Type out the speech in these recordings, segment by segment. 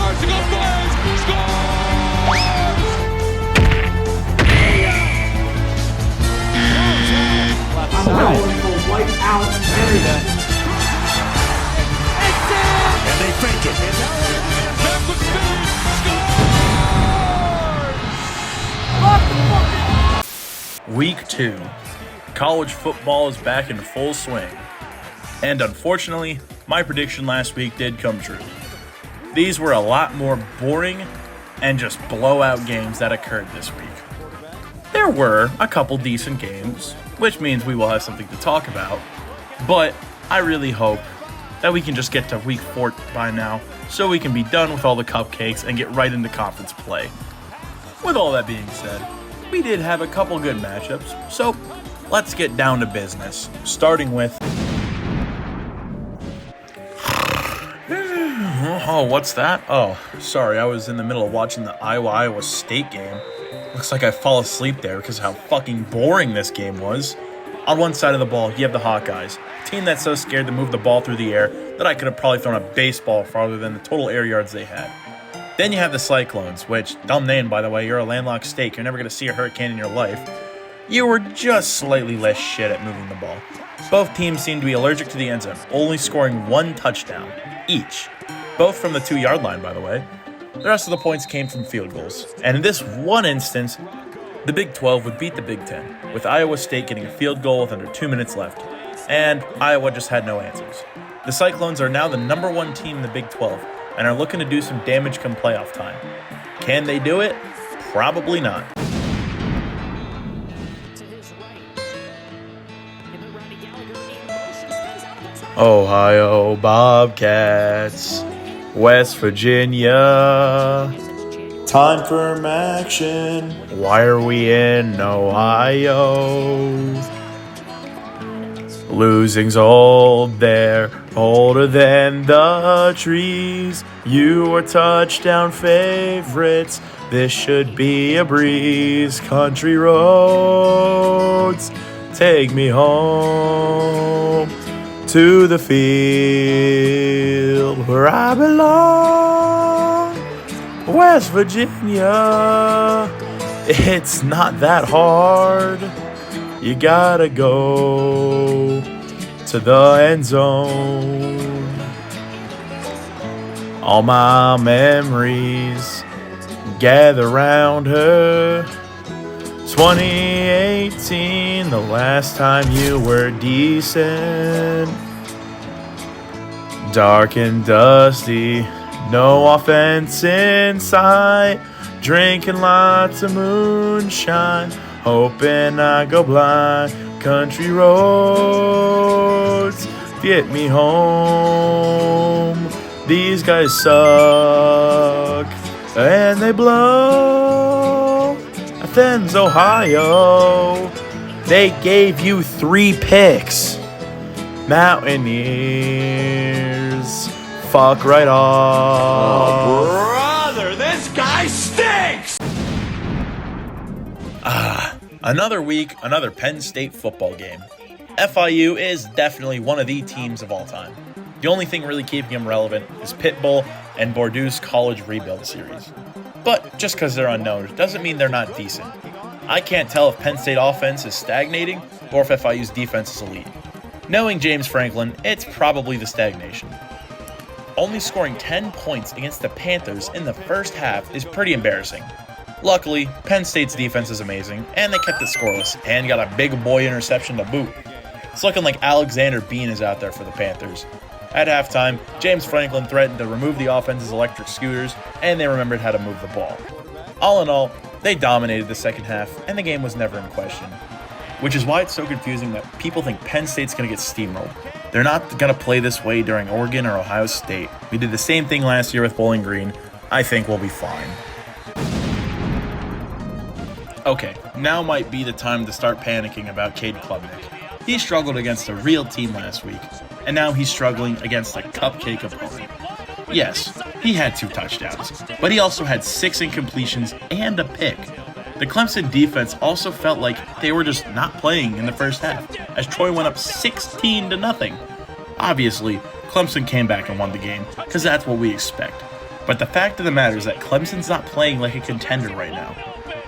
Starts to go Blaze. Scores! I'm going for white out. And they fake it. Back with speed. Scores! Week 2. College football is back in full swing. And unfortunately, my prediction last week did come true. These were a lot more boring and just blowout games that occurred this week. There were a couple decent games, which means we will have something to talk about, but I really hope that we can just get to week 4 by now so we can be done with all the cupcakes and get right into conference play. With all that being said, we did have a couple good matchups, so let's get down to business, starting with... Oh, what's that? Oh, sorry, I was in the middle of watching the Iowa State game. Looks like I fall asleep there because of how fucking boring this game was. On one side of the ball, you have the Hawkeyes, a team that's so scared to move the ball through the air that I could have probably thrown a baseball farther than the total air yards they had. Then you have the Cyclones, which, dumb name by the way, you're a landlocked state, you're never going to see a hurricane in your life. You were just slightly less shit at moving the ball. Both teams seem to be allergic to the end zone, only scoring 1 touchdown each. Both from the 2-yard line, by the way. The rest of the points came from field goals. And in this one instance, the Big 12 would beat the Big 10, with Iowa State getting a field goal with under 2 minutes left. And Iowa just had no answers. The Cyclones are now the number 1 team in the Big 12, and are looking to do some damage come playoff time. Can they do it? Probably not. Ohio Bobcats, West Virginia, time for action. Why are we in Ohio? Losing's old, they're older than the trees. You are touchdown favorites, this should be a breeze. Country roads, take me home to the field where I belong. West Virginia, it's not that hard. You gotta go to the end zone. All my memories gather round her. 2018, the last time you were decent. Dark and dusty, no offense in sight. Drinking lots of moonshine, hoping I go blind. Country roads, get me home. These guys suck, and they blow. Athens, Ohio, they gave you 3 picks. Mountaineers, fuck right off. Oh, brother, this guy stinks! Another week, another Penn State football game. FIU is definitely one of the teams of all time. The only thing really keeping them relevant is Pitbull and Bordeaux's college rebuild series. But just because they're unknown doesn't mean they're not decent. I can't tell if Penn State offense is stagnating or if FIU's defense is elite. Knowing James Franklin, it's probably the stagnation. Only scoring 10 points against the Panthers in the first half is pretty embarrassing. Luckily, Penn State's defense is amazing, and they kept it scoreless and got a big boy interception to boot. It's looking like Alexander Bean is out there for the Panthers. At halftime, James Franklin threatened to remove the offense's electric scooters, and they remembered how to move the ball. All in all, they dominated the second half, and the game was never in question. Which is why it's so confusing that people think Penn State's going to get steamrolled. They're not going to play this way during Oregon or Ohio State. We did the same thing last year with Bowling Green. I think we'll be fine. Okay, now might be the time to start panicking about Cade Klubnik. He struggled against a real team last week, and now he's struggling against a cupcake opponent. Yes, he had 2 touchdowns, but he also had 6 incompletions and a pick. The Clemson defense also felt like they were just not playing in the first half, as Troy went up 16-0. Obviously, Clemson came back and won the game, because that's what we expect. But the fact of the matter is that Clemson's not playing like a contender right now.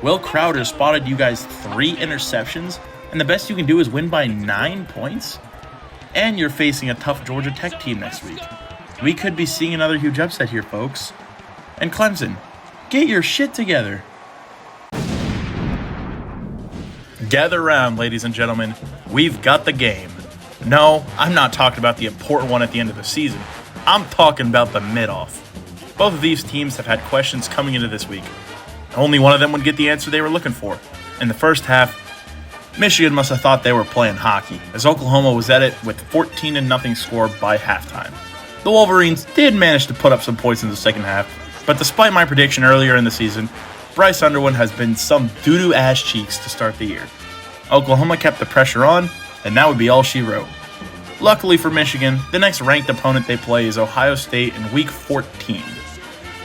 Will Crowder spotted you guys 3 interceptions, and the best you can do is win by 9 points? And you're facing a tough Georgia Tech team next week. We could be seeing another huge upset here, folks. And Clemson, get your shit together. Gather around, ladies and gentlemen. We've got the game. No, I'm not talking about the important one at the end of the season. I'm talking about the mid-off. Both of these teams have had questions coming into this week. Only one of them would get the answer they were looking for. In the first half, Michigan must have thought they were playing hockey, as Oklahoma was at it with 14-0 score by halftime. The Wolverines did manage to put up some points in the second half, but despite my prediction earlier in the season, Bryce Underwood has been some doo-doo ass cheeks to start the year. Oklahoma kept the pressure on, and that would be all she wrote. Luckily for Michigan, the next ranked opponent they play is Ohio State in Week 14.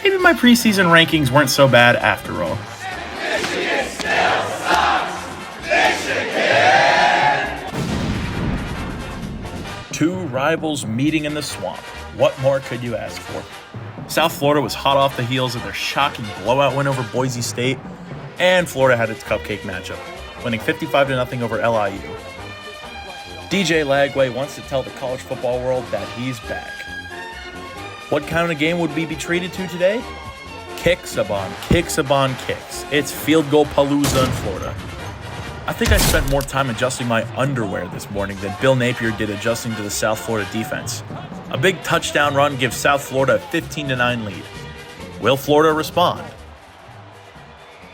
Maybe my preseason rankings weren't so bad after all. Michigan still sucks! Michigan! 2 rivals meeting in the swamp. What more could you ask for? South Florida was hot off the heels of their shocking blowout win over Boise State, and Florida had its cupcake matchup, winning 55-0 over LIU. DJ Lagway wants to tell the college football world that he's back. What kind of game would we be treated to today? Kicks upon kicks upon kicks. It's field goal palooza in Florida. I think I spent more time adjusting my underwear this morning than Bill Napier did adjusting to the South Florida defense. A big touchdown run gives South Florida a 15-9 lead. Will Florida respond?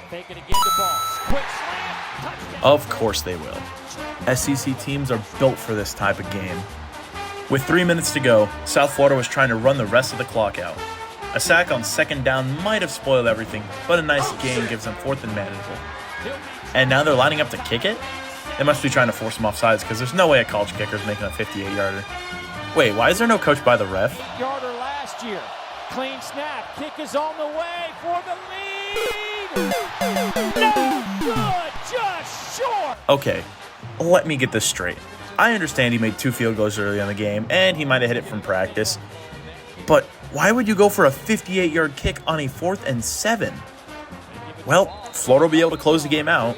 Take it again to Boss. Quick slam. Touchdown. Of course they will. SEC teams are built for this type of game. With 3 minutes to go, South Florida was trying to run the rest of the clock out. A sack on second down might have spoiled everything, but a nice gain gives them 4th and manageable. And now they're lining up to kick it? They must be trying to force them offsides because there's no way a college kicker is making a 58-yarder. Wait, why is there no coach by the ref? Yarder last year. Clean snap. Kick is on the way for the lead. No good. Just short. Okay, let me get this straight. I understand he made 2 field goals early in the game, and he might have hit it from practice. But why would you go for a 58-yard kick on a 4th and 7? Well, Florida will be able to close the game out.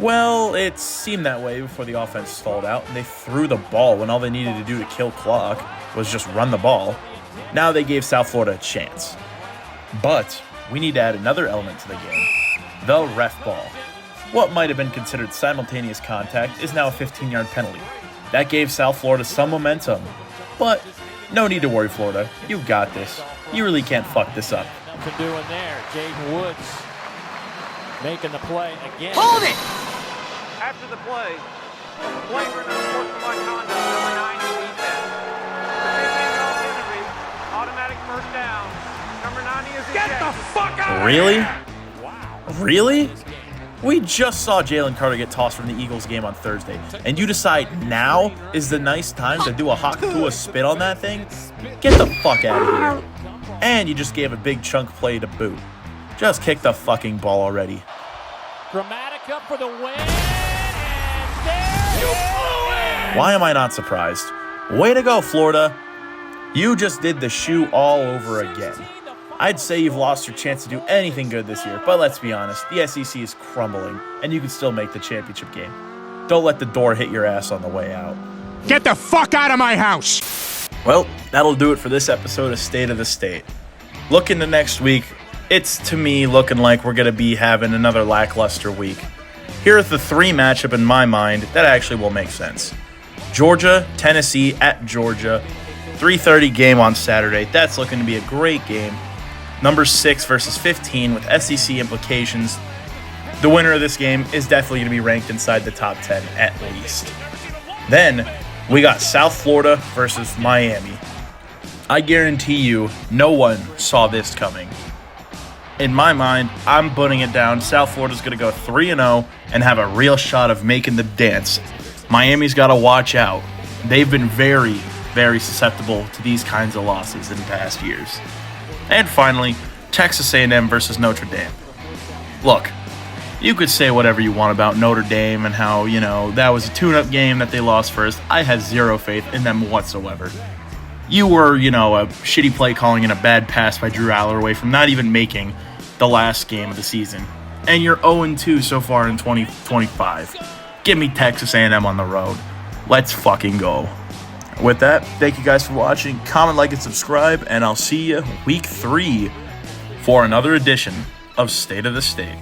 Well, it seemed that way before the offense stalled out, and they threw the ball when all they needed to do to kill clock was just run the ball. Now they gave South Florida a chance. But we need to add another element to the game, the ref ball. What might have been considered simultaneous contact is now a 15-yard penalty. That gave South Florida some momentum. But no need to worry, Florida. You got this. You really can't fuck this up. Nothing doing there. Jaden Woods making the play again. Hold it! After the play, flagrant unsportsmanlike conduct, number 9 defense. Penalty, automatic first down. Number 90 is ejected. Get the fuck out! Really? Really? We just saw Jalen Carter get tossed from the Eagles game on Thursday, and you decide now is the nice time to do a Hakapua spit on that thing? Get the fuck out of here. And you just gave a big chunk play to boot. Just kick the fucking ball already. Dramatic up for the win, and there you blew it! Why am I not surprised? Way to go, Florida. You just did the shoe all over again. I'd say you've lost your chance to do anything good this year, but let's be honest, the SEC is crumbling, and you can still make the championship game. Don't let the door hit your ass on the way out. Get the fuck out of my house! Well, that'll do it for this episode of State of the State. Looking to next week, it's to me looking like we're going to be having another lackluster week. Here are the 3 matchup in my mind that actually will make sense. Georgia, Tennessee at Georgia, 3:30 game on Saturday. That's looking to be a great game. Number 6 versus 15 with SEC implications. The winner of this game is definitely going to be ranked inside the top 10 at least. Then we got South Florida versus Miami. I guarantee you no one saw this coming. In my mind, I'm putting it down. South Florida's going to go 3-0 and have a real shot of making the dance. Miami's got to watch out. They've been very, very susceptible to these kinds of losses in past years. And finally, Texas A&M versus Notre Dame. Look, you could say whatever you want about Notre Dame and how, that was a tune-up game that they lost first. I have zero faith in them whatsoever. You were, a shitty play calling and a bad pass by Drew Aller away from not even making the last game of the season. And you're 0-2 so far in 2025. Give me Texas A&M on the road. Let's fucking go. With that, thank you guys for watching. Comment, like, and subscribe, and I'll see you week 3 for another edition of State of the State.